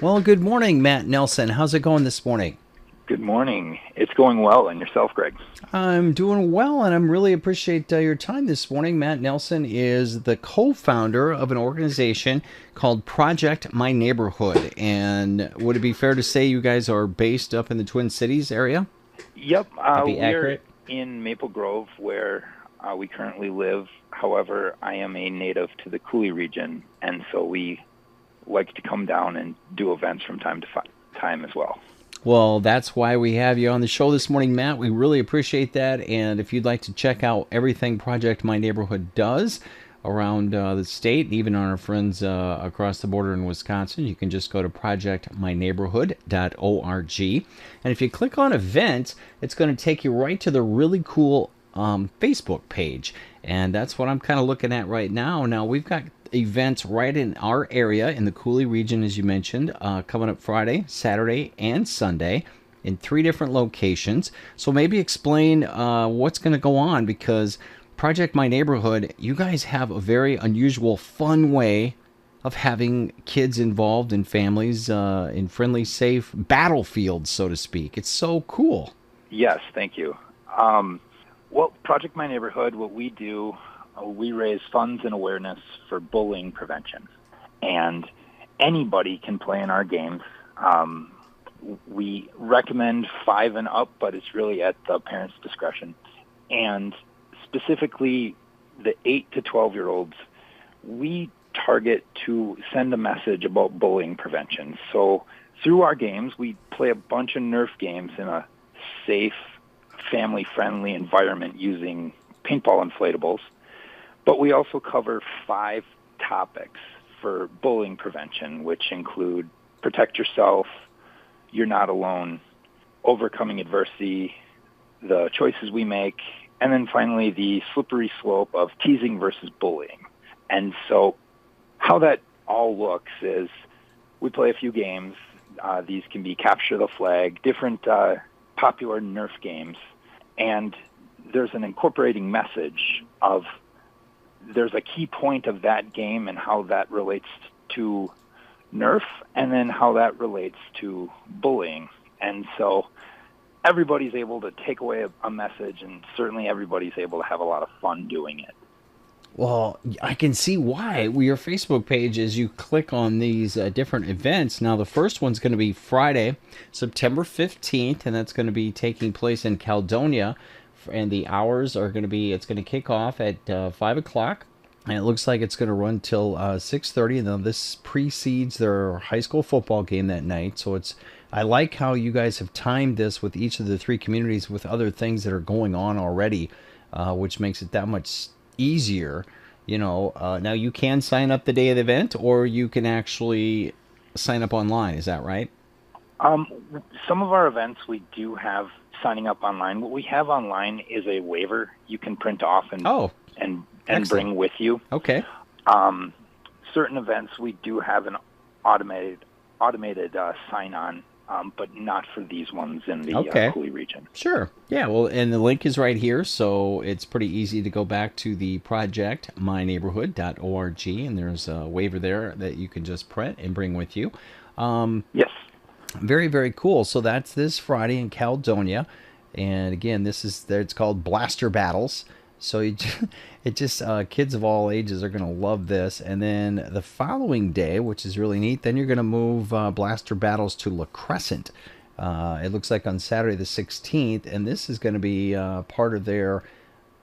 Well, good morning, Matt Nelson. How's it going this morning? Good morning. It's going well, and yourself, Greg? I'm doing well, and I really appreciate your time this morning. Matt Nelson is the co-founder of an organization called Project My Neighborhood. And would it be fair to say you guys are based up in the Twin Cities area? Yep, That be we're accurate? in Maple Grove, where we currently live. However, I am a native to the Coulee region, and so we like to come down and do events from time to time as well. Well, that's why we have you on the show this morning, Matt. We really appreciate that. And if you'd like to check out everything Project My Neighborhood does around the state, even on our friends across the border in Wisconsin, you can just go to projectmyneighborhood.org. And if you click on events, it's going to take you right to the really cool Facebook page. And that's what I'm kind of looking at right now. Now, we've got events right in our area in the Coulee region, as you mentioned, coming up Friday, Saturday, and Sunday in 3 different locations. So maybe explain what's going to go on, because Project My Neighborhood, you guys have a very unusual, fun way of having kids involved and families in friendly, safe battlefields, so to speak. It's so cool. Yes, thank you. Um, well, Project My Neighborhood, what we do, we raise funds and awareness for bullying prevention. And anybody can play in our games. We recommend 5 and up, but it's really at the parents' discretion. And specifically, the 8 to 12-year-olds, we target to send a message about bullying prevention. So through our games, we play a bunch of Nerf games in a safe, family-friendly environment using paintball inflatables. But we also cover 5 topics for bullying prevention, which include protect yourself, you're not alone, overcoming adversity, the choices we make, and then finally the slippery slope of teasing versus bullying. And so how that all looks is we play a few games. These can be capture the flag, different popular Nerf games, and there's an incorporating message of there's a key point of that game and how that relates to Nerf, and then how that relates to bullying. And so everybody's able to take away a message, and certainly everybody's able to have a lot of fun doing it. Well, I can see why. Your Facebook page, as you click on these different events. Now, the first one's going to be Friday, September 15th, and that's going to be taking place in Caledonia. And the hours are going to be, it's going to kick off at 5 o'clock. And it looks like it's going to run till 6:30. And then this precedes their high school football game that night. So I like how you guys have timed this with each of the 3 communities with other things that are going on already, which makes it that much easier. Now you can sign up the day of the event, or you can actually sign up online. Is that right? Um, some of our events we do have signing up online. What we have online is a waiver you can print off and Oh, and and excellent. bring with you. Okay. Um, certain events we do have an automated sign on, but not for these ones in the Okay. Coulee region. Sure. Yeah, well, and the link is right here, so it's pretty easy to go back to the project myneighborhood.org, and there's a waiver there that you can just print and bring with you. Yes. Very, very cool. So that's this Friday in Caledonia. And again, it's called Blaster Battles. So kids of all ages are going to love this. And then the following day, which is really neat, then you're going to move Blaster Battles to La Crescent. It looks like on Saturday the 16th. And this is going to be part of their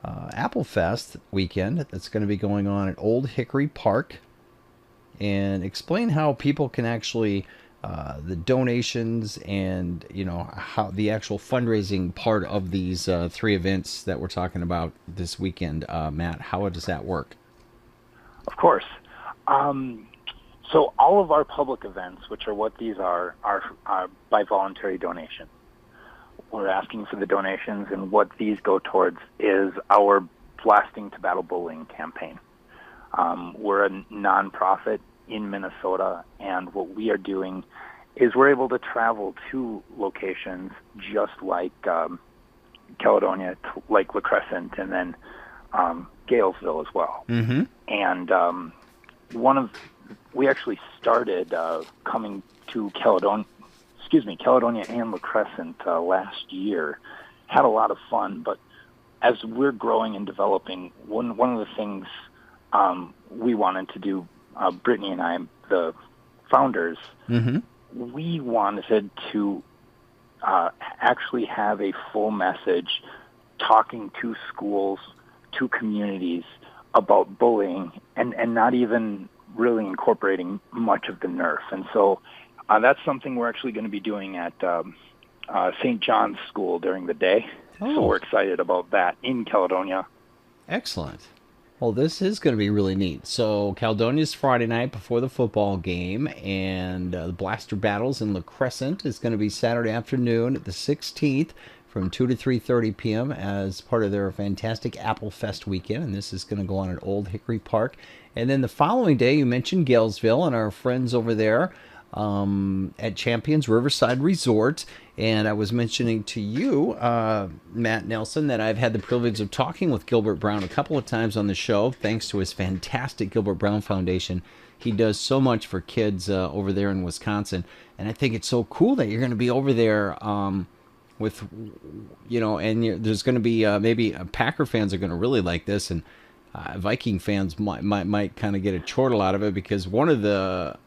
Apple Fest weekend that's going to be going on at Old Hickory Park. And explain how people can actually the donations and how the actual fundraising part of these 3 events that we're talking about this weekend. Matt, how does that work? Of course. So all of our public events, which are what these are by voluntary donation. We're asking for the donations, and what these go towards is our Blasting to Battle Bullying campaign. We're a nonprofit in Minnesota, and what we are doing is we're able to travel to locations just like Caledonia, like La Crescent, and then Galesville as well. Mm-hmm. And we actually started coming to Caledonia and La Crescent last year. Had a lot of fun, but as we're growing and developing, one of the things we wanted to do, Brittany and I, the founders, we wanted to actually have a full message talking to schools, to communities about bullying, and not even really incorporating much of the nerf. And so that's something we're actually going to be doing at St. John's School during the day. Oh. So we're excited about that in Caledonia. Excellent. Well, this is going to be really neat. So Caledonia's Friday night before the football game, and the Blaster Battles in La Crescent is going to be Saturday afternoon at the 16th from 2 to 3:30 p.m. as part of their fantastic Apple Fest weekend, and this is going to go on at Old Hickory Park. And then the following day, you mentioned Galesville and our friends over there at Champions Riverside Resort. And I was mentioning to you, Matt Nelson, that I've had the privilege of talking with Gilbert Brown a couple of times on the show, thanks to his fantastic Gilbert Brown Foundation. He does so much for kids over there in Wisconsin. And I think it's so cool that you're going to be over there with, and there's going to be maybe Packer fans are going to really like this, and Viking fans might kind of get a chortle out of it, because one of the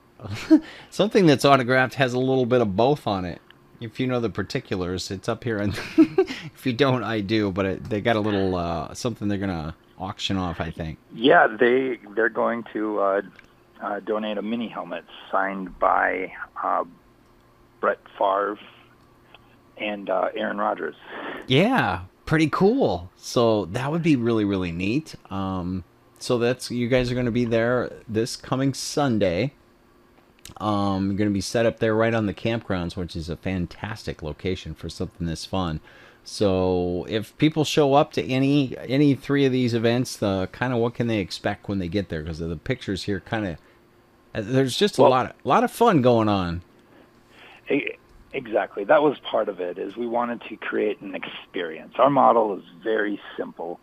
something that's autographed has a little bit of both on it. If you know the particulars, it's up here, and if you don't, I do. But they got a little something they're gonna auction off, I think. Yeah, they're going to donate a mini helmet signed by Brett Favre and Aaron Rodgers. Yeah, pretty cool. So that would be really, really neat. So that's, you guys are going to be there this coming Sunday. Going to be set up there right on the campgrounds, which is a fantastic location for something this fun. So if people show up to any three of these events, kind of what can they expect when they get there? Because the pictures here kind of, there's just a lot of fun going on. Exactly. That was part of it, is we wanted to create an experience. Our model is very simple.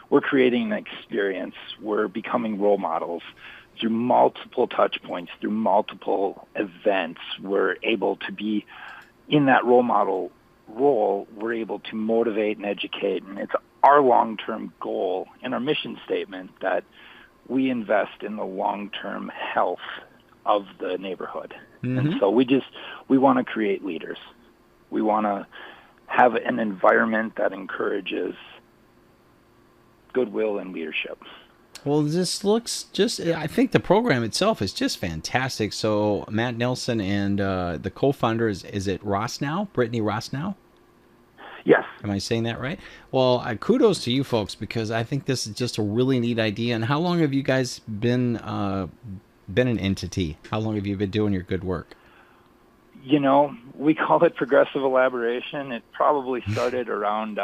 We're creating an experience. We're becoming role models. Through multiple touch points, through multiple events, we're able to be in that role model role. We're able to motivate and educate, and it's our long-term goal and our mission statement that we invest in the long-term health of the neighborhood. And so we want to create leaders. We want to have an environment that encourages goodwill and leadership. Well, this looks I think the program itself is just fantastic. So Matt Nelson and the co-founder, is it Rossnow, Brittany Rossnow? Yes. Am I saying that right? Well, kudos to you folks, because I think this is just a really neat idea. And how long have you guys been an entity? How long have you been doing your good work? We call it progressive elaboration. It probably started around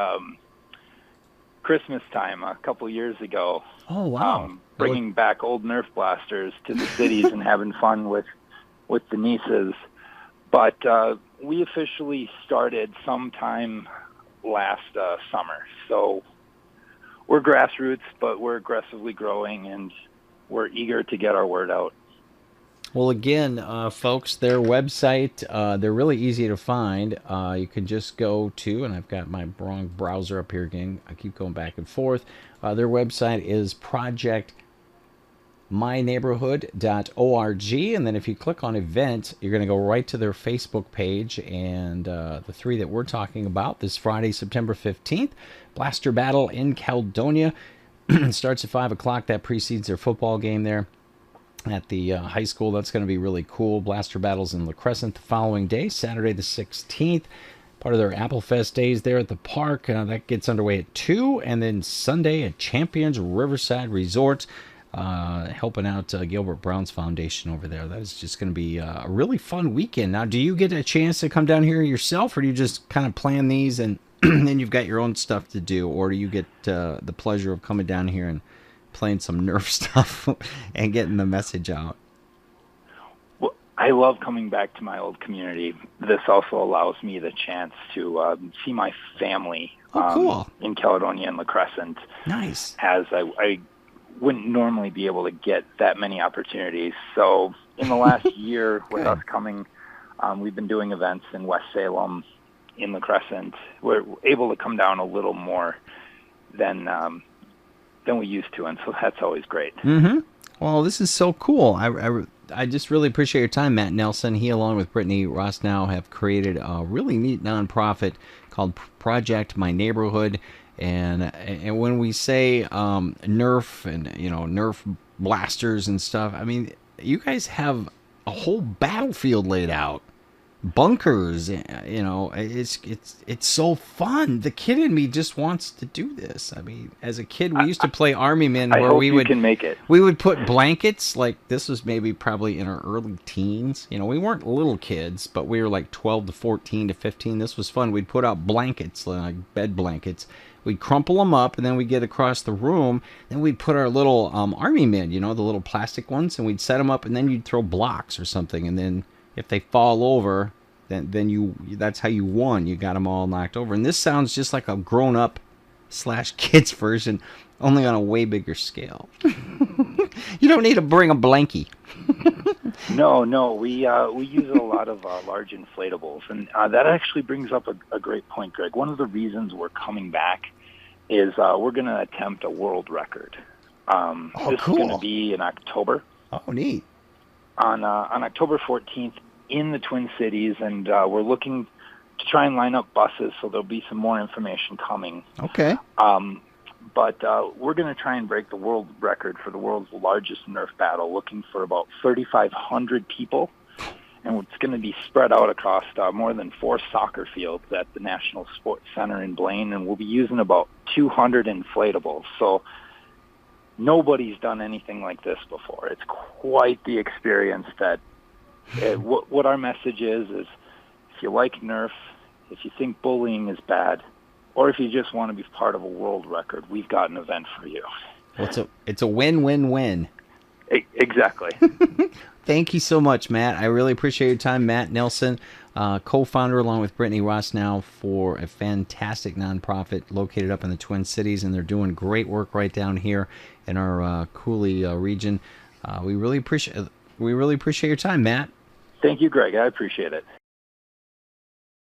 Christmas time a couple years ago. Oh, wow. Bringing back old Nerf blasters to the cities and having fun with the nieces. But we officially started sometime last summer. So we're grassroots, but we're aggressively growing, and we're eager to get our word out. Well, again, folks, their website, they're really easy to find. You can just go to, and I've got my wrong browser up here again. I keep going back and forth. Their website is projectmyneighborhood.org. And then if you click on events, you're going to go right to their Facebook page. And the three that we're talking about this Friday, September 15th, Blaster Battle in Caledonia. Starts at 5 o'clock. That precedes their football game there at the high school. That's going to be really cool. Blaster Battles in La Crescent the following day, Saturday the 16th. Part of their Apple Fest days there at the park. That gets underway at 2. And then Sunday at Champions Riverside Resort, helping out Gilbert Brown's foundation over there. That is just going to be a really fun weekend. Now, do you get a chance to come down here yourself, or do you just kind of plan these and then you've got your own stuff to do? Or do you get the pleasure of coming down here and playing some Nerf stuff and getting the message out? Well, I love coming back to my old community. This also allows me the chance to see my family cool. in Caledonia and La Crescent. Nice. As I wouldn't normally be able to get that many opportunities. So in the last year, with us coming, we've been doing events in West Salem, in the Crescent. We're able to come down a little more than we used to, and so that's always great. Mm-hmm. Well, this is so cool. I just really appreciate your time, Matt Nelson. He, along with Brittany Rossnow, have created a really neat nonprofit called Project My Neighborhood. And when we say Nerf and Nerf blasters and stuff, I mean, you guys have a whole battlefield laid out, bunkers. It's so fun. The kid in me just wants to do this. I mean, as a kid, we used to play Army Men, I where hope we you would can make it. We would put blankets, like this was maybe probably in our early teens. We weren't little kids, but we were like 12 to 14 to 15. This was fun. We'd put out blankets, like bed blankets. We'd crumple them up, and then we'd get across the room. Then we'd put our little Army Men, the little plastic ones, and we'd set them up, and then you'd throw blocks or something. And then if they fall over, then that's how you won. You got them all knocked over. And this sounds just like a grown-up / kids version, only on a way bigger scale. You don't need to bring a blankie. No, we use a lot of large inflatables, and that actually brings up a great point, Greg. One of the reasons we're coming back is we're going to attempt a world record. This cool. is going to be in October. Oh, neat. On October 14th in the Twin Cities, and we're looking to try and line up buses, so there'll be some more information coming. Okay. But we're going to try and break the world record for the world's largest Nerf battle, looking for about 3,500 people. And it's going to be spread out across more than 4 soccer fields at the National Sports Center in Blaine, and we'll be using about 200 inflatables. So nobody's done anything like this before. It's quite the experience. What our message is if you like Nerf, if you think bullying is bad, or if you just want to be part of a world record, we've got an event for you. Well, it's a win-win-win. Exactly. Thank you so much, Matt. I really appreciate your time. Matt Nelson, co-founder along with Brittany Rossnow for a fantastic nonprofit located up in the Twin Cities, and they're doing great work right down here in our Cooley region. We really appreciate your time, Matt. Thank you, Greg. I appreciate it.